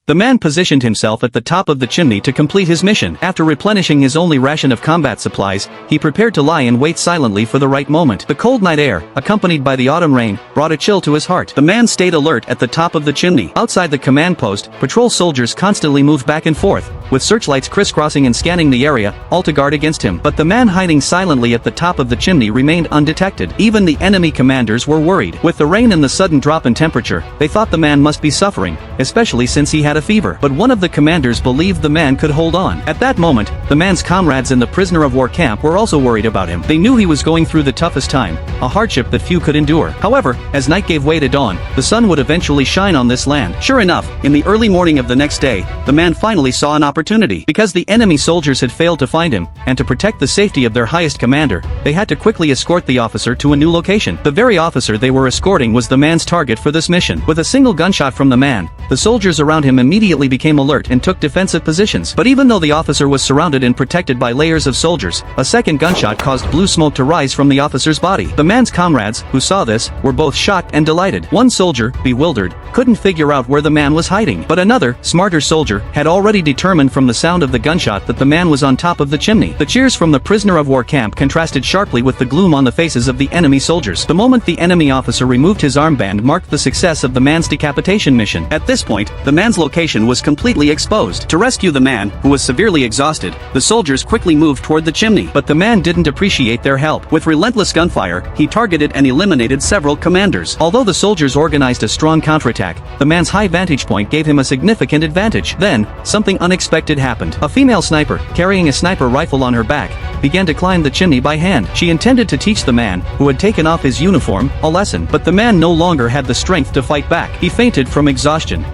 The man positioned himself at the top of the chimney to complete his mission. After replenishing his only ration of combat supplies, he prepared to lie in wait silently for the right moment. The cold night air, accompanied by the autumn rain, brought a chill to his heart. The man stayed alert at the top of the chimney. Outside the command post, patrol soldiers constantly moved back and forth, with searchlights crisscrossing and scanning the area, all to guard against him. But the man hiding silently at the top of the chimney remained undetected. Even the enemy commanders were worried. With the rain and the sudden drop in temperature, they thought the man must be suffering, especially since he had a fever. But one of the commanders believed the man could hold on. At that moment, the man's comrades in the prisoner of war camp were also worried about him. They knew he was going through the toughest time, a hardship that few could endure. However, as night gave way to dawn, the sun would eventually shine on this land. Sure enough, in the early morning of the next day, the man finally saw an opportunity. Because the enemy soldiers had failed to find him, and to protect the safety of their highest commander, they had to quickly escort the officer to a new location. The very officer they were escorting was the man's target for this mission. With a single gunshot from the man, the soldiers around him immediately became alert and took defensive positions. But even though the officer was surrounded and protected by layers of soldiers, a second gunshot caused blue smoke to rise from the officer's body. The man's comrades, who saw this, were both shocked and delighted. One soldier, bewildered, couldn't figure out where the man was hiding. But another, smarter soldier, had already determined from the sound of the gunshot that the man was on top of the chimney. The cheers from the prisoner of war camp contrasted sharply with the gloom on the faces of the enemy soldiers. The moment the enemy officer removed his armband marked the success of the man's decapitation mission. At this point, the man's location was completely exposed. To rescue the man, who was severely exhausted, the soldiers quickly moved toward the chimney. But the man didn't appreciate their help. With relentless gunfire, he targeted and eliminated several commanders. Although the soldiers organized a strong counterattack, the man's high vantage point gave him a significant advantage. Then, something unexpected happened. A female sniper, carrying a sniper rifle on her back, began to climb the chimney by hand. She intended to teach the man, who had taken off his uniform, a lesson. But the man no longer had the strength to fight back. He fainted from exhaustion,